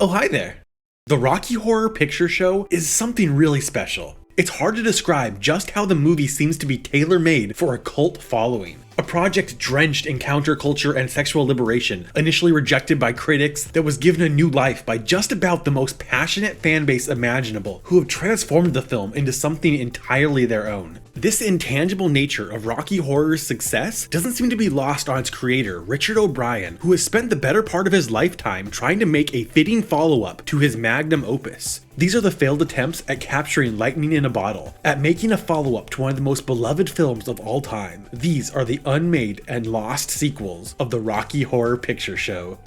Oh, hi there! The Rocky Horror Picture Show is something really special. It's hard to describe just how the movie seems to be tailor-made for a cult following. A project drenched in counterculture and sexual liberation, initially rejected by critics, that was given a new life by just about the most passionate fanbase imaginable, who have transformed the film into something entirely their own. This intangible nature of Rocky Horror's success doesn't seem to be lost on its creator, Richard O'Brien, who has spent the better part of his lifetime trying to make a fitting follow-up to his magnum opus. These are the failed attempts at capturing lightning in a bottle, at making a follow-up to one of the most beloved films of all time. These are the unmade and lost sequels of the Rocky Horror Picture Show.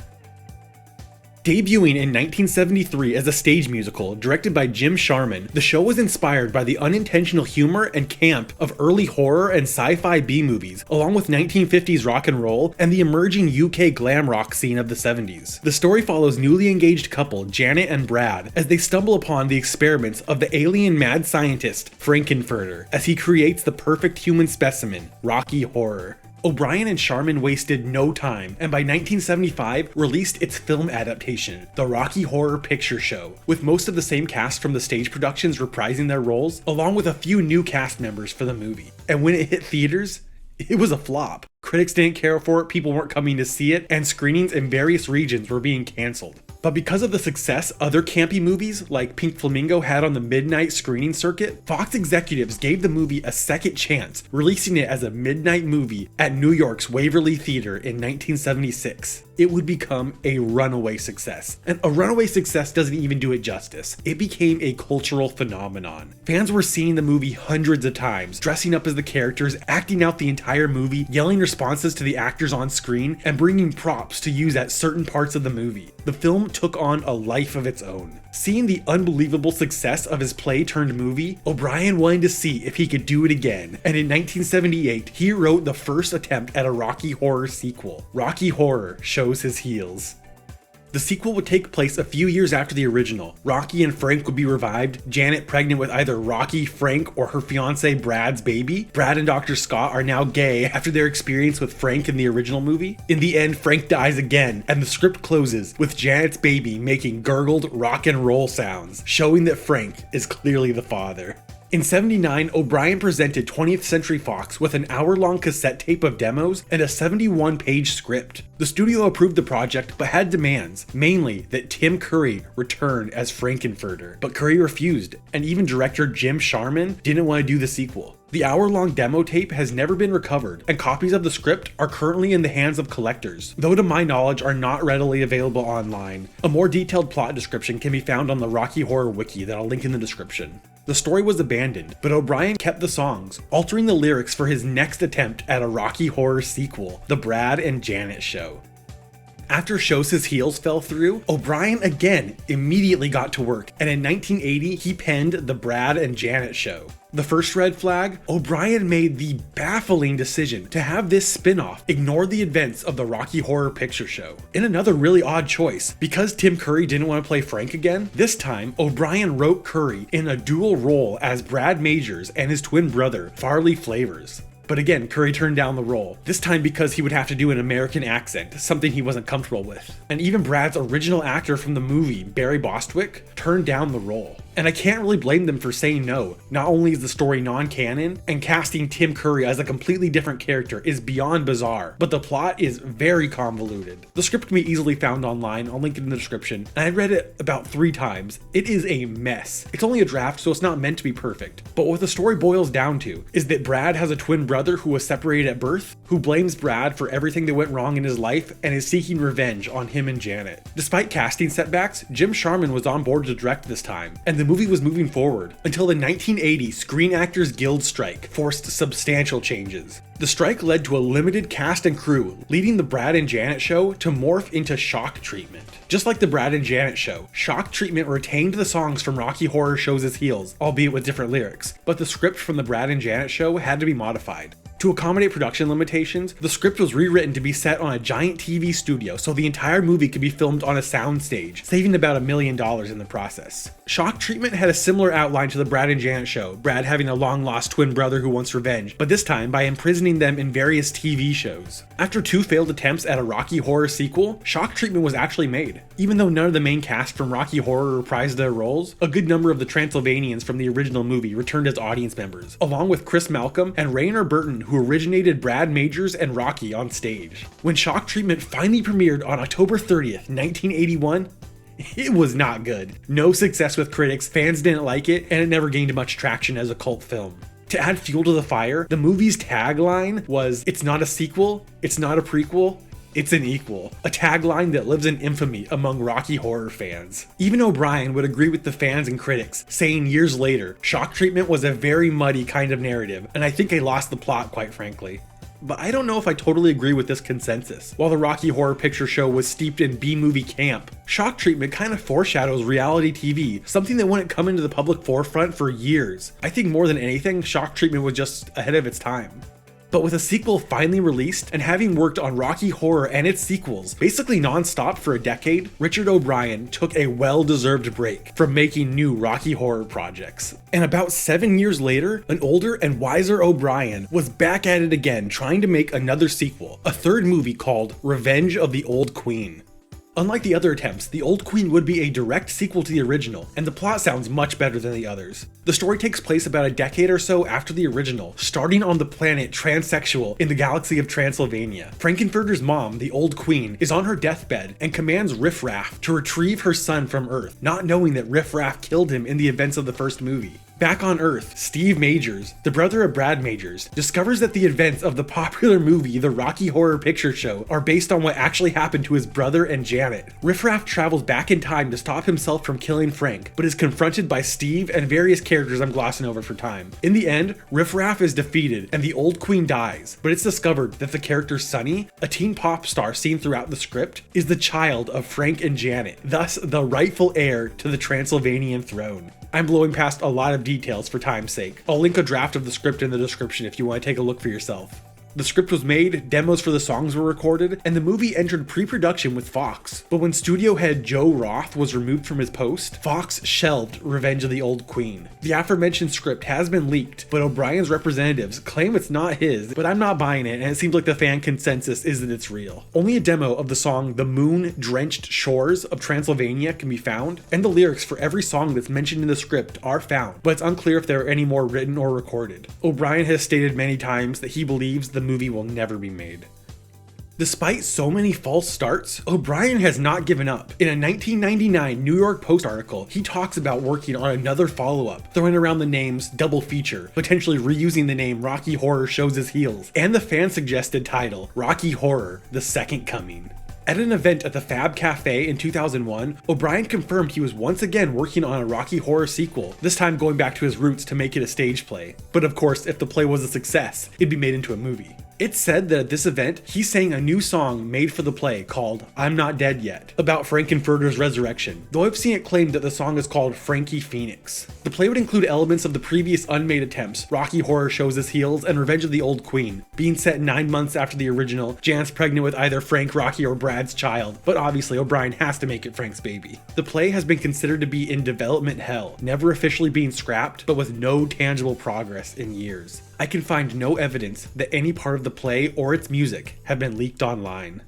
Debuting in 1973 as a stage musical directed by Jim Sharman, the show was inspired by the unintentional humor and camp of early horror and sci-fi B-movies, along with 1950s rock and roll and the emerging UK glam rock scene of the 70s. The story follows newly engaged couple Janet and Brad as they stumble upon the experiments of the alien mad scientist Frankenfurter as he creates the perfect human specimen, Rocky Horror. O'Brien and Sharman wasted no time, and by 1975 released its film adaptation, The Rocky Horror Picture Show, with most of the same cast from the stage productions reprising their roles, along with a few new cast members for the movie. And when it hit theaters, it was a flop. Critics didn't care for it, people weren't coming to see it, and screenings in various regions were being cancelled. But because of the success other campy movies like Pink Flamingo had on the midnight screening circuit, Fox executives gave the movie a second chance, releasing it as a midnight movie at New York's Waverly Theater in 1976. It would become a runaway success. And a runaway success doesn't even do it justice. It became a cultural phenomenon. Fans were seeing the movie hundreds of times, dressing up as the characters, acting out the entire movie, yelling responses to the actors on screen, and bringing props to use at certain parts of the movie. The film took on a life of its own. Seeing the unbelievable success of his play turned movie, O'Brien wanted to see if he could do it again, and in 1978 he wrote the first attempt at a Rocky Horror sequel. Rocky Horror Shows His Heels. The sequel would take place a few years after the original. Rocky and Frank would be revived, Janet pregnant with either Rocky, Frank, or her fiance Brad's baby. Brad and Dr. Scott are now gay after their experience with Frank in the original movie. In the end, Frank dies again, and the script closes with Janet's baby making gurgled rock and roll sounds, showing that Frank is clearly the father. In '79, O'Brien presented 20th Century Fox with an hour-long cassette tape of demos and a 71-page script. The studio approved the project but had demands, mainly that Tim Curry return as Frankenfurter. But Curry refused, and even director Jim Sharman didn't want to do the sequel. The hour-long demo tape has never been recovered, and copies of the script are currently in the hands of collectors, though to my knowledge are not readily available online. A more detailed plot description can be found on the Rocky Horror Wiki that I'll link in the description. The story was abandoned, but O'Brien kept the songs, altering the lyrics for his next attempt at a Rocky Horror sequel, The Brad and Janet Show. After Shows His Heels fell through, O'Brien again immediately got to work, and in 1980 he penned The Brad and Janet Show. The first red flag, O'Brien made the baffling decision to have this spin-off ignore the events of the Rocky Horror Picture Show. In another really odd choice, because Tim Curry didn't want to play Frank again, this time O'Brien wrote Curry in a dual role as Brad Majors and his twin brother, Farley Flavors. But again, Curry turned down the role, this time because he would have to do an American accent, something he wasn't comfortable with. And even Brad's original actor from the movie, Barry Bostwick, turned down the role. And I can't really blame them for saying no. Not only is the story non-canon, and casting Tim Curry as a completely different character is beyond bizarre, but the plot is very convoluted. The script can be easily found online, I'll link it in the description, and I read it about 3 times. It is a mess. It's only a draft, so it's not meant to be perfect. But what the story boils down to is that Brad has a twin brother who was separated at birth, who blames Brad for everything that went wrong in his life and is seeking revenge on him and Janet. Despite casting setbacks, Jim Sharman was on board to direct this time, and the movie was moving forward until the 1980 Screen Actors Guild strike forced substantial changes. The strike led to a limited cast and crew, leading the Brad and Janet Show to morph into Shock Treatment. Just like the Brad and Janet Show, Shock Treatment retained the songs from Rocky Horror Shows His Heels, albeit with different lyrics, but the script from the Brad and Janet Show had to be modified. To accommodate production limitations, the script was rewritten to be set on a giant TV studio so the entire movie could be filmed on a soundstage, saving about $1 million in the process. Shock Treatment had a similar outline to the Brad and Janet show, Brad having a long-lost twin brother who wants revenge, but this time by imprisoning them in various TV shows. After 2 failed attempts at a Rocky Horror sequel, Shock Treatment was actually made. Even though none of the main cast from Rocky Horror reprised their roles, a good number of the Transylvanians from the original movie returned as audience members, along with Chris Malcolm and Rainer Burton, who originated Brad Majors and Rocky on stage. When Shock Treatment finally premiered on October 30th, 1981, it was not good. No success with critics, fans didn't like it, and it never gained much traction as a cult film. To add fuel to the fire, the movie's tagline was, "It's not a sequel, it's not a prequel, it's an equal," a tagline that lives in infamy among Rocky Horror fans. Even O'Brien would agree with the fans and critics, saying years later, Shock Treatment was a very muddy kind of narrative, and I think they lost the plot, quite frankly. But I don't know if I totally agree with this consensus. While the Rocky Horror Picture Show was steeped in B-movie camp, Shock Treatment kind of foreshadows reality TV, something that wouldn't come into the public forefront for years. I think more than anything, Shock Treatment was just ahead of its time. But with a sequel finally released, and having worked on Rocky Horror and its sequels basically non-stop for a decade, Richard O'Brien took a well-deserved break from making new Rocky Horror projects. And about 7 years later, an older and wiser O'Brien was back at it again, trying to make another sequel, a third movie called Revenge of the Old Queen. Unlike the other attempts, The Old Queen would be a direct sequel to the original, and the plot sounds much better than the others. The story takes place about a decade or so after the original, starting on the planet Transsexual in the galaxy of Transylvania. Frankenfurter's mom, the Old Queen, is on her deathbed and commands Riff Raff to retrieve her son from Earth, not knowing that Riff Raff killed him in the events of the first movie. Back on Earth, Steve Majors, the brother of Brad Majors, discovers that the events of the popular movie The Rocky Horror Picture Show are based on what actually happened to his brother and Janet. Riff Raff travels back in time to stop himself from killing Frank, but is confronted by Steve and various characters I'm glossing over for time. In the end, Riff Raff is defeated and the Old Queen dies, but it's discovered that the character Sunny, a teen pop star seen throughout the script, is the child of Frank and Janet, thus the rightful heir to the Transylvanian throne. I'm blowing past a lot of details for time's sake. I'll link a draft of the script in the description if you want to take a look for yourself. The script was made, demos for the songs were recorded, and the movie entered pre-production with Fox. But when studio head Joe Roth was removed from his post, Fox shelved Revenge of the Old Queen. The aforementioned script has been leaked, but O'Brien's representatives claim it's not his, but I'm not buying it, and it seems like the fan consensus is that it's real. Only a demo of the song The Moon-Drenched Shores of Transylvania can be found, and the lyrics for every song that's mentioned in the script are found, but it's unclear if there are any more written or recorded. O'Brien has stated many times that he believes the movie will never be made. Despite so many false starts, O'Brien has not given up. In a 1999 New York Post article, he talks about working on another follow-up, throwing around the names double feature, potentially reusing the name Rocky Horror Shows His Heels, and the fan-suggested title, Rocky Horror: The Second Coming. At an event at the Fab Cafe in 2001, O'Brien confirmed he was once again working on a Rocky Horror sequel, this time going back to his roots to make it a stage play. But of course, if the play was a success, it'd be made into a movie. It's said that at this event, he sang a new song made for the play called I'm Not Dead Yet, about Frankenfurter's resurrection, though I've seen it claimed that the song is called Frankie Phoenix. The play would include elements of the previous unmade attempts, Rocky Horror Shows His Heels and Revenge of the Old Queen, being set 9 months after the original. Janet's pregnant with either Frank, Rocky, or Brad's child, but obviously O'Brien has to make it Frank's baby. The play has been considered to be in development hell, never officially being scrapped, but with no tangible progress in years. I can find no evidence that any part of the play or its music have been leaked online.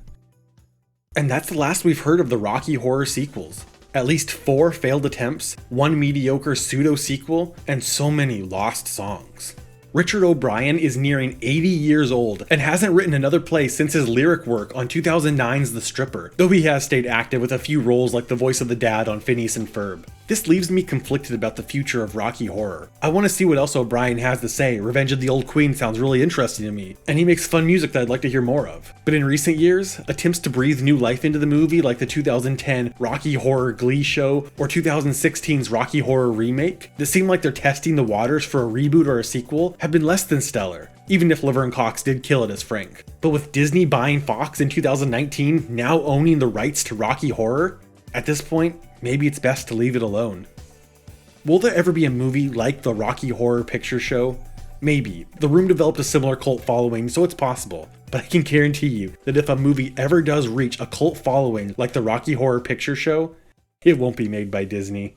And that's the last we've heard of the Rocky Horror sequels. At least 4 failed attempts, 1 mediocre pseudo-sequel, and so many lost songs. Richard O'Brien is nearing 80 years old and hasn't written another play since his lyric work on 2009's The Stripper, though he has stayed active with a few roles like the voice of the dad on Phineas and Ferb. This leaves me conflicted about the future of Rocky Horror. I want to see what else O'Brien has to say. Revenge of the Old Queen sounds really interesting to me, and he makes fun music that I'd like to hear more of. But in recent years, attempts to breathe new life into the movie like the 2010 Rocky Horror Glee Show or 2016's Rocky Horror Remake that seem like they're testing the waters for a reboot or a sequel have been less than stellar, even if Laverne Cox did kill it as Frank. But with Disney buying Fox in 2019, now owning the rights to Rocky Horror, at this point, maybe it's best to leave it alone. Will there ever be a movie like the Rocky Horror Picture Show? Maybe. The Room developed a similar cult following, so it's possible. But I can guarantee you that if a movie ever does reach a cult following like the Rocky Horror Picture Show, it won't be made by Disney.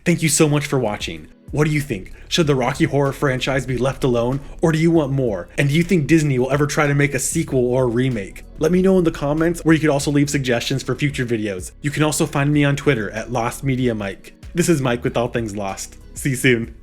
Thank you so much for watching. What do you think? Should the Rocky Horror franchise be left alone, or do you want more? And do you think Disney will ever try to make a sequel or a remake? Let me know in the comments, or you could also leave suggestions for future videos. You can also find me on Twitter at LostMediaMike. This is Mike with All Things Lost. See you soon.